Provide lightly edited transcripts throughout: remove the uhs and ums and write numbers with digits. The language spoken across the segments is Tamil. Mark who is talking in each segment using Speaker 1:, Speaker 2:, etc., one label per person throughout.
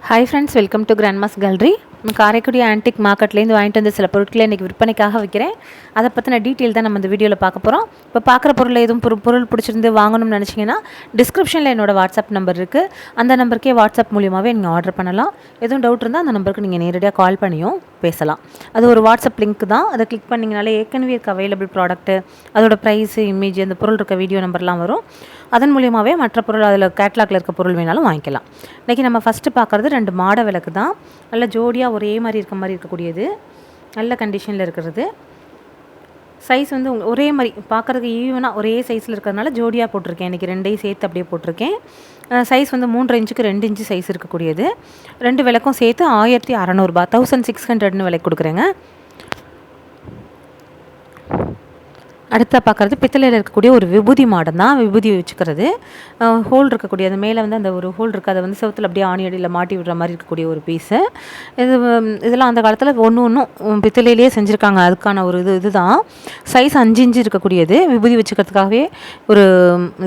Speaker 1: Hi friends, welcome to grandma's gallery. Karaikudi antique மார்க்கெட்லேருந்து வாங்கிட்டு வந்து சில பொருட்களை இன்றைக்கி விற்பனைக்காக வைக்கிறேன். அதை பற்றின டீட்டெயில் தான் நம்ம இந்த வீடியோவில் பார்க்க போகிறோம். இப்போ பார்க்குற பொருள் எதுவும் பொருள் பிடிச்சிருந்து வாங்கணும்னு நினச்சிங்கன்னா டிஸ்கிரிப்ஷனில் என்னோடய வாட்ஸ்அப் நம்பர் இருக்குது. அந்த நம்பருக்கே வாட்ஸ்அப் மூலியமாகவே நீங்கள் ஆர்டர் பண்ணலாம். எதுவும் டவுட் இருந்தால் அந்த நம்பருக்கு நீங்கள் நேரடியாக கால் பண்ணியும் பேசலாம். அது ஒரு வாட்ஸ்அப் லிங்க் தான். அதை கிளிக் பண்ணிங்கனாலே ஏற்கனவே இருக்க அவைலபிள் ப்ராடக்ட்டு, அதோட ப்ரைஸு, இமேஜ், அந்த பொருள் இருக்க வீடியோ நம்பர்லாம் வரும். அதன் மூலியமாகவே மற்ற பொருள் அதில் கேட்லாகில் இருக்க பொருள் வேணாலும் வாங்கிக்கலாம். இன்றைக்கி நம்ம ஃபஸ்ட்டு பார்க்குறது 2 மாட விளக்கு தான். நல்ல ஜோடியாக ஒரே மாதிரி இருக்க மாதிரி இருக்கக்கூடியது, நல்ல கண்டிஷனில் இருக்கிறது. சைஸ் வந்து ஒரே மாதிரி பார்க்குறதுக்கு ஈவனாக ஒரே சைஸில் இருக்கிறதுனால ஜோடியாக போட்டிருக்கேன். இன்றைக்கி 2ஐயும் சேர்த்து அப்படியே போட்டிருக்கேன். சைஸ் வந்து 3.5 இன்ச்சுக்கு 2 இன்ச்சு சைஸ் இருக்கக்கூடியது. 2 விளக்கும் சேர்த்து 1600 1600 விலைக்கு கொடுக்குறேங்க. அடுத்த பார்க்குறது பித்தளையில் இருக்கக்கூடிய ஒரு விபூதி மாடம் தான். விபூதி வச்சுக்கிறது, ஹோல் இருக்கக்கூடிய அது மேலே வந்து அந்த ஒரு ஹோல் இருக்குது, அதை வந்து செவத்தில் அப்படியே ஆணி அடியில் மாட்டி விடுற மாதிரி இருக்கக்கூடிய ஒரு பீஸு. இதெல்லாம் அந்த காலத்தில் ஒன்றும் பித்தளையிலேயே செஞ்சுருக்காங்க. அதுக்கான ஒரு இதுதான். சைஸ் 5 இன்ச்சு இருக்கக்கூடியது. விபூதி வச்சுக்கிறதுக்காகவே ஒரு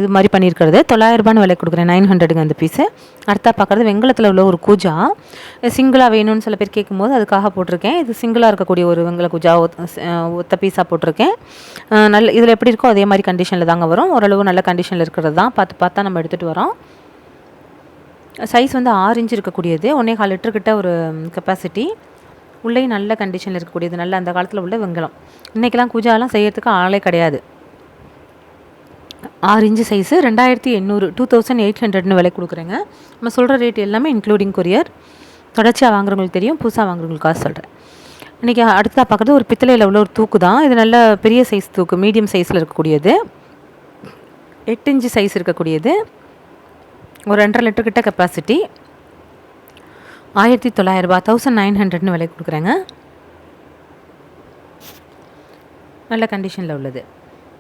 Speaker 1: இது மாதிரி பண்ணியிருக்கிறது. 900 விலை கொடுக்குறேன். 900ங்க அந்த பீஸு. அடுத்தா பார்க்குறது வெங்கலத்தில் உள்ள ஒரு கூஜா. சிங்கிளாக வேணும்னு சில பேர் கேட்கும்போது அதுக்காக போட்டிருக்கேன். இது சிங்கிளாக இருக்கக்கூடிய ஒரு வெங்கல கூஜா ஒத்த பீஸாக போட்டிருக்கேன். நல்ல இதில் எப்படி இருக்கோ அதே மாதிரி கண்டிஷனில் தாங்க வரும். ஓரளவு நல்ல கண்டிஷனில் இருக்கிறது தான். பார்த்தா நம்ம எடுத்துகிட்டு வரோம். சைஸ் வந்து 6 இன்ச்சு இருக்கக்கூடியது. 1.25 லிட்டர் கிட்ட ஒரு கெப்பாசிட்டி. உள்ளேயும் நல்ல கண்டிஷனில் இருக்கக்கூடியது. நல்ல அந்த காலத்தில் உள்ள வெங்கலம். இன்றைக்கெல்லாம் கூஜாலாம் செய்யறதுக்கு ஆளே கிடையாது. 6 இன்ச்சு சைஸு 2800 2800 விலை கொடுக்குறேங்க. நம்ம சொல்கிற ரேட் எல்லாமே இன்க்ளூடிங் கொரியர். தொடர்ச்சியாக வாங்குறவங்களுக்கு தெரியும், புதுசாக வாங்குறவங்களுக்காக சொல்கிறேன். இன்றைக்கி அடுத்ததாக பார்க்குறது ஒரு பித்தளையில் உள்ள ஒரு தூக்கு தான். இது நல்ல பெரிய சைஸ் தூக்கு, மீடியம் சைஸில் இருக்கக்கூடியது. 8 இன்ச்சு சைஸ் இருக்கக்கூடியது. ஒரு 2.5 லிட்டர் கிட்ட கெப்பாசிட்டி. 1900 1900 விலை கொடுக்குறேங்க. நல்ல கண்டிஷனில் உள்ளது.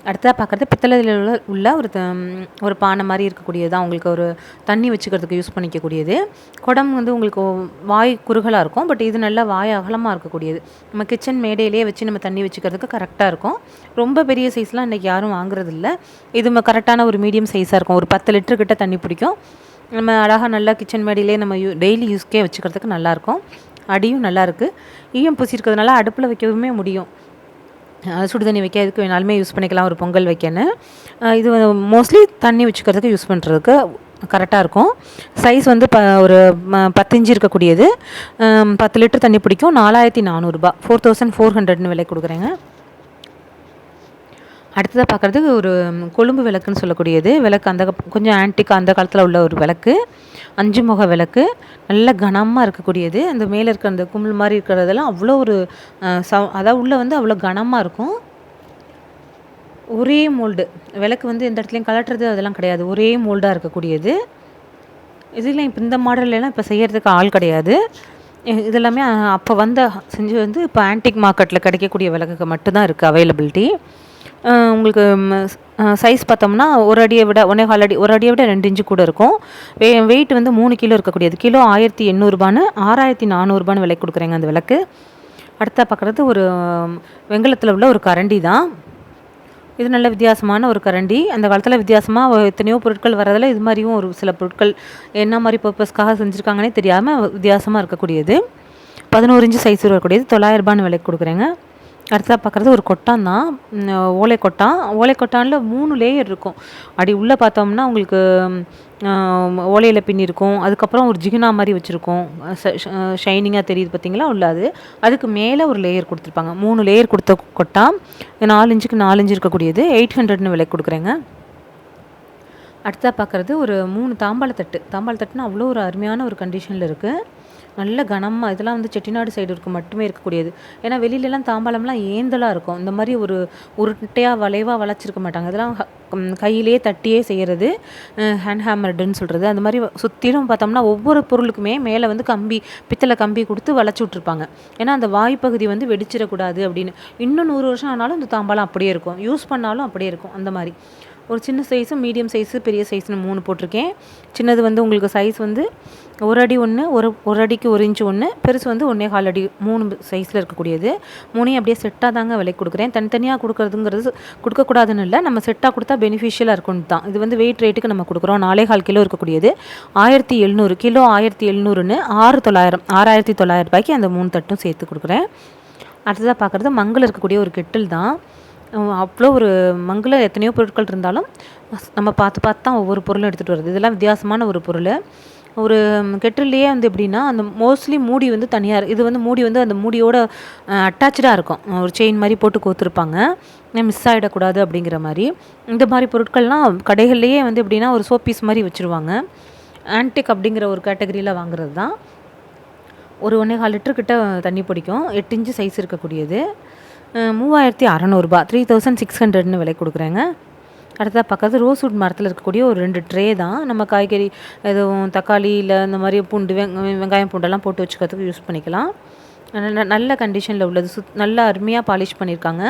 Speaker 1: அடுத்ததாக பார்க்குறது பித்தளையில் உள்ள ஒரு பானை மாதிரி இருக்கக்கூடியது தான். உங்களுக்கு ஒரு தண்ணி வச்சுக்கிறதுக்கு யூஸ் பண்ணிக்கக்கூடியது. குடம் வந்து உங்களுக்கு வாய் குறுகலாக இருக்கும், பட் இது நல்லா வாய் அகலமாக இருக்கக்கூடியது. நம்ம கிச்சன் மேடையிலே வச்சு நம்ம தண்ணி வச்சுக்கிறதுக்கு கரெக்டாக இருக்கும். ரொம்ப பெரிய சைஸ்லாம் இன்றைக்கி யாரும் வாங்குறதில்ல. இது கரெக்டான ஒரு மீடியம் சைஸாக இருக்கும். ஒரு 10 லிட்டர் கிட்ட தண்ணி பிடிக்கும். நம்ம அழகாக நல்லா கிச்சன் மேடையிலே நம்ம டெய்லி யூஸ்க்கே வச்சுக்கிறதுக்கு நல்லாயிருக்கும். அடியும் நல்லாயிருக்கு. ஈயம் பூசிஇருக்கிறதுனால அடுப்பில் வைக்கவுமே முடியும். சுடுதண்ணி வைக்க எதுக்கு வேணாலுமே யூஸ் பண்ணிக்கலாம். ஒரு பொங்கல் வைக்கணும். இது மோஸ்ட்லி தண்ணி வச்சுக்கிறதுக்கு யூஸ் பண்ணுறதுக்கு கரெக்டாக இருக்கும். சைஸ் வந்து ஒரு 10 இன்ச்சு இருக்கக்கூடியது. 10 லிட்டர் தண்ணி பிடிக்கும். 4400 4400 விலை கொடுக்குறேங்க. அடுத்ததாக பார்க்குறது ஒரு கொழும்பு விளக்குன்னு சொல்லக்கூடியது. விளக்கு அந்த கொஞ்சம் ஆன்டிக் அந்த காலத்தில் உள்ள ஒரு விளக்கு. 5 முக விளக்கு. நல்ல கனமாக இருக்கக்கூடியது. அந்த மேலே இருக்கிற அந்த கும்பல் மாதிரி இருக்கிறதெல்லாம் அவ்வளோ ஒரு அதாவது உள்ளே வந்து அவ்வளோ கனமாக இருக்கும். ஒரே மோல்டு விளக்கு வந்து எந்த இடத்துலையும் கலட்டுறது அதெல்லாம் கிடையாது. ஒரே மோல்டாக இருக்கக்கூடியது. இதெல்லாம் இப்போ இந்த மாடல்லாம் இப்போ செய்கிறதுக்கு ஆள் கிடையாது. இதெல்லாமே அப்போ செஞ்சு வந்து இப்போ ஆன்டிக் மார்க்கெட்டில் கிடைக்கக்கூடிய விளக்குக்கு மட்டும்தான் இருக்குது அவைலபிலிட்டி. உங்களுக்கு சைஸ் பார்த்தோம்னா ஒரு அடியை விட 1.25 அடி, ஒரு அடியை விட 2 இன்ச்சு கூட இருக்கும். வெயிட் வந்து 3 கிலோ இருக்கக்கூடியது. கிலோ 1800 6400 விலை கொடுக்குறேங்க அந்த விளக்கு. அடுத்த பார்க்குறது ஒரு வெங்கலத்தில் உள்ள ஒரு கரண்டி தான். இது நல்ல வித்தியாசமான ஒரு கரண்டி. அந்த காலத்தில் வித்தியாசமாக எத்தனையோ பொருட்கள் வரதில் இது மாதிரியும் ஒரு சில பொருட்கள் என்ன மாதிரி பர்பஸ்க்காக செஞ்சுருக்காங்கன்னே தெரியாமல் வித்தியாசமாக இருக்கக்கூடியது. 11 இன்ச்சு சைஸ் இருக்கக்கூடியது. 900 விலைக்கு கொடுக்குறேங்க. அடுத்ததாக பார்க்குறது ஒரு கொட்டான் தான். ஓலைக்கொட்டானில் 3 லேயர் இருக்கும். அப்படி உள்ளே பார்த்தோம்னா உங்களுக்கு ஓலையில் பின்னி இருக்கும். அதுக்கப்புறம் ஒரு ஜிகினா மாதிரி வச்சுருக்கோம். ஷைனிங்காக தெரியுது பார்த்தீங்களா உள்ளாது. அதுக்கு மேலே ஒரு லேயர் கொடுத்துருப்பாங்க. 3 லேயர் கொடுத்த கொட்டான். 4 இன்ச்சுக்கு 4 இன்ச்சு இருக்கக்கூடியது. 800 விலை கொடுக்குறேங்க. அடுத்ததாக பார்க்குறது ஒரு 3 தாம்பாளத்தட்டுனா அவ்வளோ ஒரு அருமையான ஒரு கண்டிஷனில் இருக்குது. நல்ல கனமாக. இதெல்லாம் வந்து செட்டிநாடு சைடு மட்டுமே இருக்கக்கூடியது. ஏன்னா வெளியிலலாம் தாம்பாளம்லாம் ஏந்தலாக இருக்கும். இந்த மாதிரி ஒரு உருட்டையாக வளைவாக வளைச்சிருக்க மாட்டாங்க. இதெல்லாம் கையிலேயே தட்டியே செய்கிறது. ஹேண்ட் ஹேமர்டுன்னு சொல்கிறது. அந்த மாதிரி சுற்றிலும் பார்த்தோம்னா ஒவ்வொரு பொருளுக்குமே மேலே வந்து பித்தளை கம்பி கொடுத்து வளைச்சி விட்ருப்பாங்க. ஏன்னா அந்த வாய்ப்பகுதி வந்து வெடிச்சிடக்கூடாது அப்படின்னு. இன்னும் 100 வருஷம் ஆனாலும் இந்த தாம்பாளம் அப்படியே இருக்கும். யூஸ் பண்ணாலும் அப்படியே இருக்கும். அந்த மாதிரி ஒரு சின்ன சைஸு, மீடியம் சைஸு, பெரிய சைஸ்னு 3 போட்டிருக்கேன். சின்னது வந்து உங்களுக்கு சைஸ் வந்து ஒரு அடி ஒன்று, ஒரு அடிக்கு 1 இன்ச்சு ஒன்று, பெருசு வந்து 1.25 அடி 3 சைஸில் இருக்கக்கூடியது. 3யும் அப்படியே செட்டாக தாங்க விலைக்கு கொடுக்குறேன். தனித்தனியாக கொடுக்குறதுங்கிறது கொடுக்கக்கூடாதுன்னு இல்லை, நம்ம செட்டாக கொடுத்தா பெனிஃபிஷியலாக இருக்கும்னு தான். இது வந்து வெயிட் ரேட்டுக்கு நம்ம கொடுக்குறோம். 4.25 கிலோ இருக்கக்கூடியது 1700, கிலோ 1700ன்னு 6,900 ரூபாய்க்கு அந்த 3 தட்டும் சேர்த்து கொடுக்குறேன். அடுத்ததாக பார்க்குறது மங்கில் இருக்கக்கூடிய ஒரு கெட்டில் தான். அவ்வளோ ஒரு மங்கில் எத்தனையோ பொருட்கள் இருந்தாலும் நம்ம பார்த்து பார்த்து தான் ஒவ்வொரு பொருளும் எடுத்துகிட்டு வருது. இதெல்லாம் வித்தியாசமான ஒரு பொருள். ஒரு கெட்டில்லையே வந்து எப்படின்னா, அந்த மோஸ்ட்லி மூடி வந்து தனியாக, இது வந்து மூடி வந்து அந்த மூடியோட அட்டாச்சாக இருக்கும். ஒரு செயின் மாதிரி போட்டு கோத்துருப்பாங்க, மிஸ் ஆகிடக்கூடாது அப்படிங்கிற மாதிரி. இந்த மாதிரி பொருட்கள்லாம் கடைகள்லேயே வந்து எப்படின்னா ஒரு சோப் பீஸ் மாதிரி வச்சுருவாங்க. ஆன்டிக் அப்படிங்கிற ஒரு கேட்டகரியில் வாங்குறது தான். ஒரு 1.25 லிட்டர் கிட்ட தண்ணி பிடிக்கும். 8 இன்ச்சு சைஸ் இருக்கக்கூடியது. 3600 ரூபா, 3600ன்னு விலை கொடுக்குறேங்க. அடுத்ததாக பார்க்கறது ரோஸ்வுட் மரத்தில் இருக்கக்கூடிய ஒரு 2 ட்ரே தான். நம்ம காய்கறி எதுவும் தக்காளி இல்லை இந்த மாதிரி பூண்டு வெங்காயம் பூண்டெல்லாம் போட்டு வச்சுக்கிறதுக்கு யூஸ் பண்ணிக்கலாம். நல்ல கண்டிஷனில் உள்ளது. நல்லா அருமையாக பாலிஷ் பண்ணியிருக்காங்க.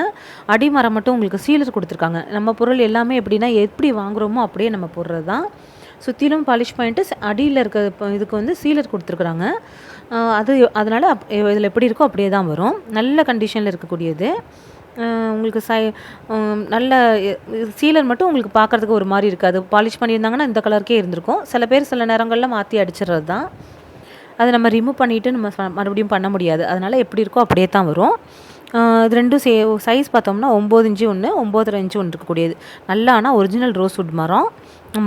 Speaker 1: அடிமரம் மட்டும் உங்களுக்கு சீலர் கொடுத்துருக்காங்க. நம்ம பொருள் எல்லாமே எப்படின்னா எப்படி வாங்குகிறோமோ அப்படியே நம்ம போடுறது தான். சுற்றிலும் பாலிஷ் பண்ணிட்டு அடியில் இருக்க இதுக்கு வந்து சீலர் கொடுத்துருக்குறாங்க. அதனால் இதில் எப்படி இருக்கோ அப்படியே தான் வரும். நல்ல கண்டிஷனில் இருக்கக்கூடியது. உங்களுக்கு நல்ல சீலர் மட்டும் உங்களுக்கு பார்க்குறதுக்கு ஒரு மாதிரி இருக்காது. பாலிஷ் பண்ணியிருந்தாங்கன்னா இந்த கலருக்கே இருந்திருக்கும். சில பேர் சில நேரங்களில் மாற்றி அடிச்சிடுறது தான். அதை நம்ம ரிமூவ் பண்ணிவிட்டு நம்ம மறுபடியும் பண்ண முடியாது. அதனால் எப்படி இருக்கோ அப்படியே தான் வரும். இது ரெண்டும் சைஸ் பார்த்தோம்னா 9 இன்ச்சு ஒன்று, 9.5 இன்ச்சு ஒன்று இருக்கக்கூடியது. நல்லா ஆனால் ஒரிஜினல் ரோஸ்வுட் மரம்.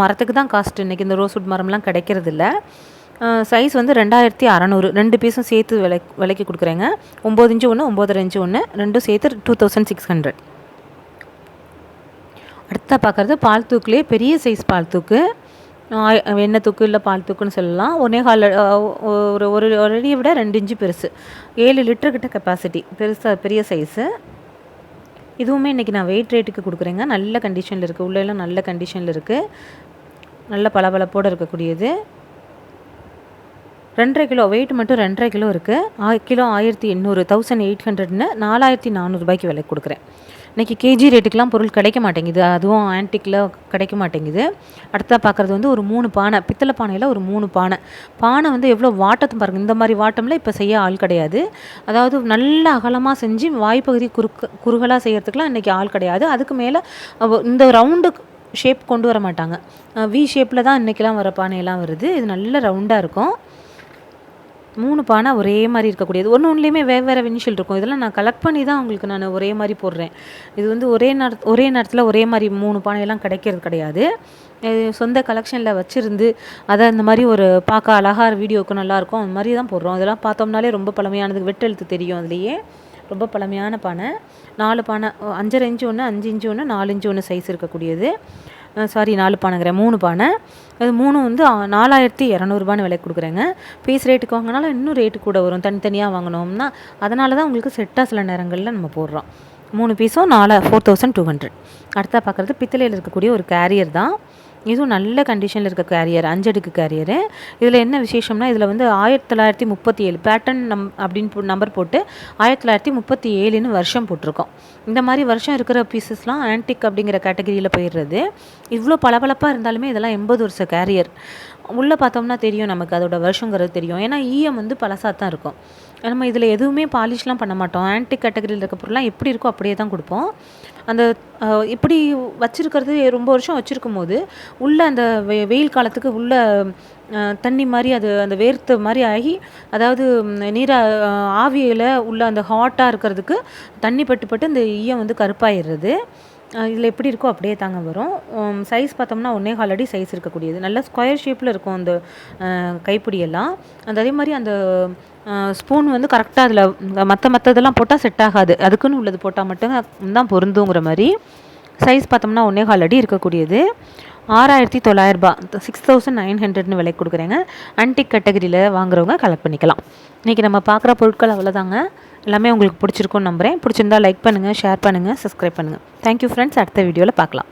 Speaker 1: மரத்துக்கு தான் காஸ்ட். இன்றைக்கி இந்த ரோஸ்வுட் மரம்லாம் கிடைக்கிறதில்ல. சைஸ் வந்து 2600, 2 பீஸும் சேர்த்து விலைக்கு கொடுக்குறேங்க. 9 இன்ச்சு ஒன்று, 9.5 இன்ச்சு ஒன்று, ரெண்டும் சேர்த்து 2600. அடுத்த பார்க்குறது பால் தூக்குலேயே பெரிய சைஸ் பால் தூக்கு. எண்ணெய் தூக்கு இல்லை பால் தூக்குன்னு சொல்லலாம். 1.25 ஒரு அடியை விட 2 இன்ச்சு பெருசு. 7 லிட்டர்கிட்ட கெப்பாசிட்டி, பெரிய சைஸு. இதுவுமே இன்றைக்கி நான் வெயிட் ரேட்டுக்கு கொடுக்குறேங்க. நல்ல கண்டிஷனில் இருக்குது. உள்ளெல்லாம் நல்ல கண்டிஷனில் இருக்குது. நல்ல பளபளப்போடு இருக்கக்கூடியது. 2.5 கிலோ வெயிட் மட்டும் 2.5 கிலோ இருக்குது. கிலோ 1800, 1800ன்னு 4400 ரூபாய்க்கு விலை கொடுக்குறேன். இன்றைக்கி கேஜி ரேட்டுக்கெலாம் பொருள் கிடைக்க மாட்டேங்குது. அதுவும் ஆன்டிக்கில் கிடைக்க மாட்டேங்குது. அடுத்ததாக பார்க்குறது வந்து ஒரு 3 பானை, பித்தளை பானையில் ஒரு 3 பானை வந்து எவ்வளோ வாட்டத்தும் பாருங்கள். இந்த மாதிரி வாட்டமில் இப்போ செய்ய ஆள் கிடையாது. அதாவது நல்ல அகலமாக செஞ்சு வாய்ப்பகுதி குறுகலாக செய்கிறதுக்குலாம் இன்றைக்கி ஆள் கிடையாது. அதுக்கு மேலே இந்த ரவுண்டு ஷேப் கொண்டு வர மாட்டாங்க. வி ஷேப்பில் தான் இன்றைக்கெலாம் வர பானையெல்லாம் வருது. இது நல்ல ரவுண்டாக இருக்கும். 3 பானை ஒரே மாதிரி இருக்கக்கூடியது. ஒன்றுலேயுமே வேறு வினிஷில் இருக்கும். இதெல்லாம் நான் கலெக்ட் பண்ணி தான் உங்களுக்கு நான் ஒரே மாதிரி போடுறேன். இது வந்து ஒரே நேரத்தில் ஒரே மாதிரி 3 பானையெல்லாம் கிடைக்கிறது கிடையாது. சொந்த கலெக்ஷனில் வச்சுருந்து அதை அந்த மாதிரி ஒரு பார்க்க அழகாக வீடியோவுக்கு நல்லாயிருக்கும், அந்த மாதிரி தான் போடுறோம். இதெல்லாம் பார்த்தோம்னாலே ரொம்ப பழமையானது, வெட்டெழுத்து தெரியும். அதுலேயே ரொம்ப பழமையான பானை. 4 பானை, 5.5 இன்ச்சு ஒன்று, 5 இன்ச்சு ஒன்று, 4 இன்ச்சு ஒன்று சைஸ் இருக்கக்கூடியது. 4 பானைங்கிறேன், 3 பானை. அது 3 வந்து 4200 விலை கொடுக்குறேங்க. பீஸ் ரேட்டுக்கு வாங்கினாலும் இன்னும் ரேட்டு கூட வரும். தனித்தனியாக வாங்கினோம்னா அதனால தான் உங்களுக்கு செட்டாக சில நேரங்களில் நம்ம போடுறோம். 3 பீஸும் 4200. அடுத்தா பார்க்குறது பித்தளையில் இருக்கக்கூடிய ஒரு கேரியர் தான். இதுவும் நல்ல கண்டிஷனில் இருக்க கேரியர், 5 அடுக்கு கேரியரு. இதில் என்ன விசேஷம்னா, இதில் வந்து 1937 பேட்டர்ன் அப்படின்னு நம்பர் போட்டு 1937ன்னு வருஷம் போட்டிருக்கோம். இந்த மாதிரி வருஷம் இருக்கிற பீசஸ்லாம் ஆன்டிக் அப்படிங்கிற கேட்டகரியில் போயிடுறது. இவ்வளோ பளபளப்பாக இருந்தாலுமே இதெல்லாம் 80 வருஷ கேரியர். உள்ளே பார்த்தோம்னா தெரியும் நமக்கு அதோட வருஷங்கிறது தெரியும். ஏன்னா ஈயம் வந்து பழசாக தான் இருக்கும். நம்ம இதில் எதுவுமே பாலிஷ்லாம் பண்ண மாட்டோம். ஆன்டிக் கேட்டகரியில் இருக்க பொருள்லாம் எப்படி இருக்கோ அப்படியே தான் கொடுப்போம். அந்த இப்படி வச்சுருக்கிறது ரொம்ப வருஷம் வச்சுருக்கும் போது உள்ளே அந்த வெயில் காலத்துக்கு உள்ளே தண்ணி மாதிரி அது அந்த வேர்த்த மாதிரி ஆகி, அதாவது ஆவியில் உள்ள அந்த ஹாட்டாக இருக்கிறதுக்கு தண்ணி பட்டு இந்த ஈயம் வந்து கருப்பாயிடுறது. இதில் எப்படி இருக்கோ அப்படியே தாங்க வரும். சைஸ் பார்த்தோம்னா 1.25 அடி சைஸ் இருக்கக்கூடியது. நல்ல ஸ்கொயர் ஷேப்பில் இருக்கும் அந்த கைப்பிடியெல்லாம். அதே மாதிரி அந்த ஸ்பூன் வந்து கரெக்டாக அதில் மற்றதெல்லாம் போட்டால் செட் ஆகாது. அதுக்குன்னு உள்ளது போட்டால் மட்டும் தான் பொருந்துங்கிற மாதிரி. சைஸ் பார்த்தோம்னா 1.25 அடி இருக்கக்கூடியது. 6900 ரூபா, 6900ன்னு விலை கொடுக்குறேங்க. ஆன்டிக் கேட்டகரியில் வாங்குறவங்க கலெக்ட் பண்ணிக்கலாம். இன்றைக்கி நம்ம பார்க்குற பொருட்கள் அவ்வளோதாங்க. எல்லாமே உங்களுக்கு பிடிச்சிருக்குன்னு நம்புகிறேன். பிடிச்சிருந்தா லைக் பண்ணுங்கள், ஷேர் பண்ணுங்கள், சப்ஸ்கிரைப் பண்ணுங்கள். Thank you friends. அடுத்த வீடியோவில் பார்க்கலாம்.